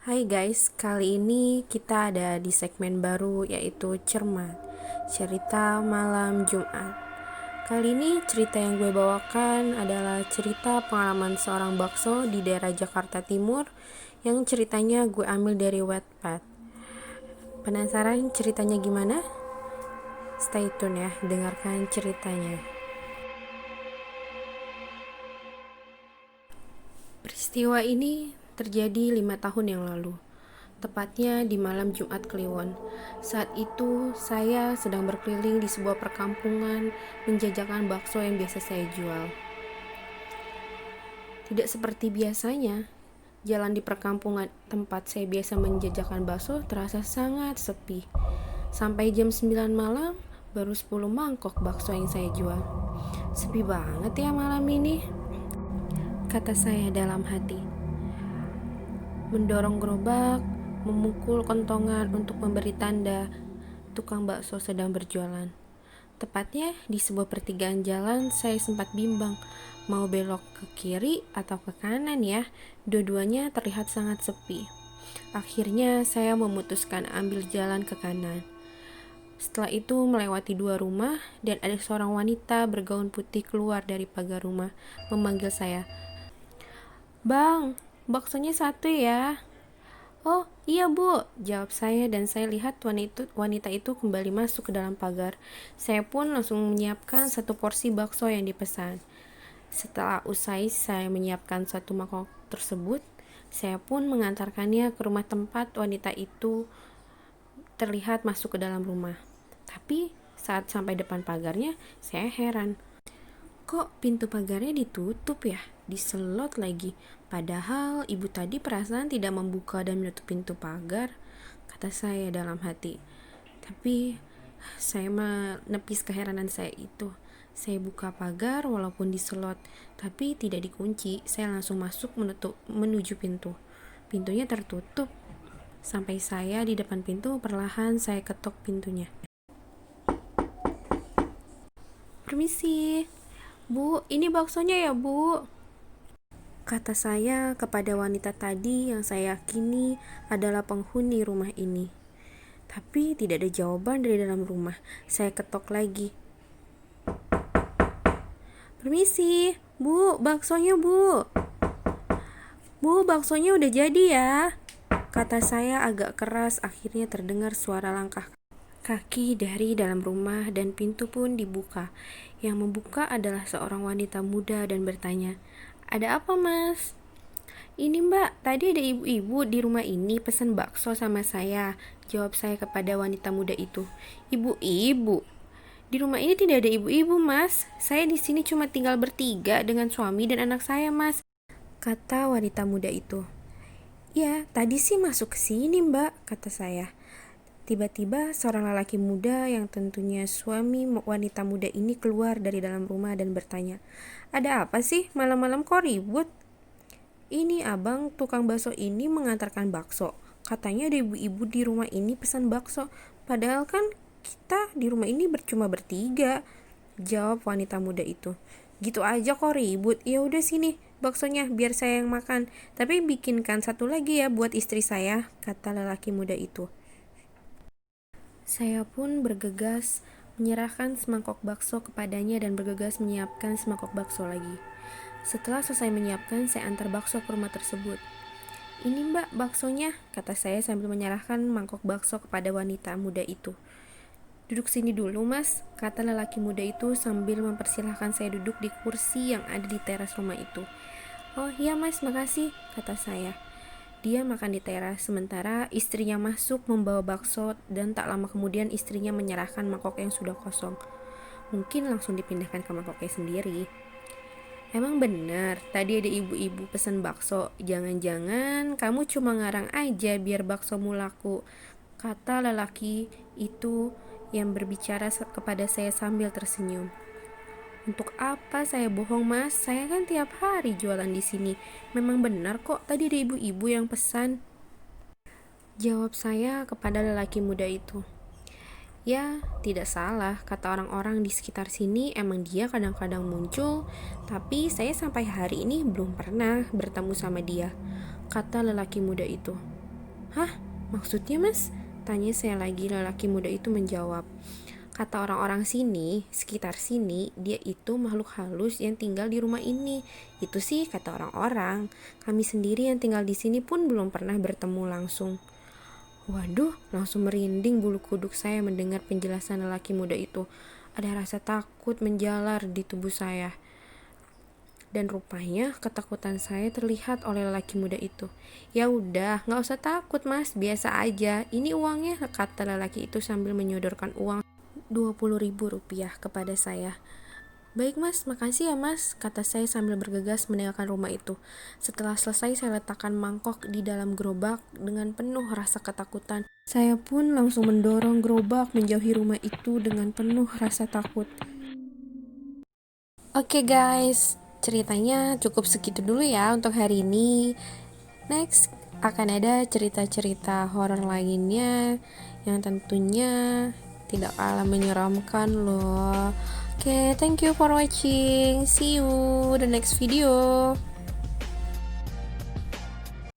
Hai guys, kali ini kita ada di segmen baru yaitu Cermat, cerita malam Jumat. Kali ini cerita yang gue bawakan adalah cerita pengalaman seorang bakso di daerah Jakarta Timur yang ceritanya gue ambil dari Wattpad. Penasaran ceritanya gimana? Stay tune ya, dengarkan ceritanya. Peristiwa ini terjadi 5 tahun yang lalu, tepatnya di malam Jumat Kliwon. Saat itu, saya sedang berkeliling di sebuah perkampungan menjajakan bakso yang biasa saya jual. Tidak seperti biasanya, jalan di perkampungan tempat saya biasa menjajakan bakso terasa sangat sepi. Sampai jam 9 malam, baru 10 mangkok bakso yang saya jual. Sepi banget ya malam ini, kata saya dalam hati. Mendorong gerobak, memukul kentongan untuk memberi tanda tukang bakso sedang berjualan. Tepatnya di sebuah pertigaan jalan, saya sempat bimbang mau belok ke kiri atau ke kanan ya. Dua-duanya terlihat sangat sepi. Akhirnya saya memutuskan ambil jalan ke kanan. Setelah itu melewati 2 rumah dan ada seorang wanita bergaun putih keluar dari pagar rumah memanggil saya. "Bang, baksonya 1 ya." "Oh iya bu," jawab saya dan saya lihat wanita itu kembali masuk ke dalam pagar. Saya pun langsung menyiapkan 1 porsi bakso yang dipesan. Setelah usai saya menyiapkan 1 mangkok tersebut, saya pun mengantarkannya ke rumah tempat wanita itu terlihat masuk ke dalam rumah. Tapi saat sampai depan pagarnya, saya heran. Kok pintu pagarnya ditutup ya? Diselot lagi. Padahal ibu tadi perasaan tidak membuka dan menutup pintu pagar, kata saya dalam hati. Tapi saya menepis keheranan saya itu. Saya buka pagar walaupun diselot, tapi tidak dikunci. Saya langsung masuk menuju pintu. Pintunya tertutup. Sampai saya di depan pintu, perlahan saya ketok pintunya. "Permisi, Bu, ini baksonya ya bu," kata saya kepada wanita tadi yang saya yakini adalah penghuni rumah ini. Tapi tidak ada jawaban dari dalam rumah. Saya ketok lagi. "Permisi, Bu, baksonya bu." "Bu, baksonya udah jadi ya," kata saya agak keras. Akhirnya terdengar suara langkah kaki dari dalam rumah dan pintu pun dibuka. Yang membuka adalah seorang wanita muda dan bertanya, "Ada apa mas?" "Ini mbak, tadi ada ibu-ibu di rumah ini pesan bakso sama saya," jawab saya kepada wanita muda itu. "Ibu-ibu? Di rumah ini tidak ada ibu-ibu mas. Saya di sini cuma tinggal bertiga dengan suami dan anak saya mas," kata wanita muda itu. "Ya, tadi sih masuk ke sini mbak," kata saya. Tiba-tiba seorang lelaki muda yang tentunya suami wanita muda ini keluar dari dalam rumah dan bertanya, "Ada apa sih? Malam-malam kok ribut?" "Ini abang tukang bakso ini mengantarkan bakso. Katanya ada ibu-ibu di rumah ini pesan bakso. Padahal kan kita di rumah ini cuma bertiga," jawab wanita muda itu. "Gitu aja kok ribut. Ya udah sini baksonya biar saya yang makan. Tapi bikinkan 1 lagi ya buat istri saya," kata lelaki muda itu. Saya pun bergegas menyerahkan semangkok bakso kepadanya dan bergegas menyiapkan semangkok bakso lagi. Setelah selesai menyiapkan, saya antar bakso ke rumah tersebut. "Ini mbak baksonya," kata saya sambil menyerahkan mangkok bakso kepada wanita muda itu. "Duduk sini dulu mas," kata lelaki muda itu sambil mempersilahkan saya duduk di kursi yang ada di teras rumah itu. "Oh iya mas, makasih," kata saya. Dia makan di teras, sementara istrinya masuk membawa bakso dan tak lama kemudian istrinya menyerahkan mangkok yang sudah kosong. Mungkin langsung dipindahkan ke mangkoknya sendiri. "Emang benar, tadi ada ibu-ibu pesan bakso. Jangan-jangan kamu cuma ngarang aja biar baksomu laku," kata lelaki itu yang berbicara kepada saya sambil tersenyum. "Untuk apa saya bohong mas? Saya kan tiap hari jualan di sini. Memang benar kok tadi ada ibu-ibu yang pesan," jawab saya kepada lelaki muda itu. "Ya, tidak salah, kata orang-orang di sekitar sini emang dia kadang-kadang muncul, tapi saya sampai hari ini belum pernah bertemu sama dia," kata lelaki muda itu. Hah? Maksudnya mas? Tanya saya lagi. Lelaki muda itu menjawab, kata orang-orang sini, sekitar sini, dia itu makhluk halus yang tinggal di rumah ini. Itu sih kata orang-orang. Kami sendiri yang tinggal di sini pun belum pernah bertemu langsung. Waduh, langsung merinding bulu kuduk saya mendengar penjelasan lelaki muda itu. Ada rasa takut menjalar di tubuh saya. Dan rupanya ketakutan saya terlihat oleh lelaki muda itu. Ya udah, nggak usah takut mas, biasa aja. Ini uangnya, kata lelaki itu sambil menyodorkan uang 20.000 rupiah kepada saya. Baik mas, makasih ya mas, kata saya sambil bergegas meninggalkan rumah itu. Setelah selesai saya letakkan mangkok di dalam gerobak dengan penuh rasa ketakutan. Saya pun langsung mendorong gerobak menjauhi rumah itu dengan penuh rasa takut. Oke guys, ceritanya cukup segitu dulu ya untuk hari ini. Next akan ada cerita-cerita horor lainnya yang tentunya tidak kalah menyeramkan loh. Oke, thank you for watching. See you the next video.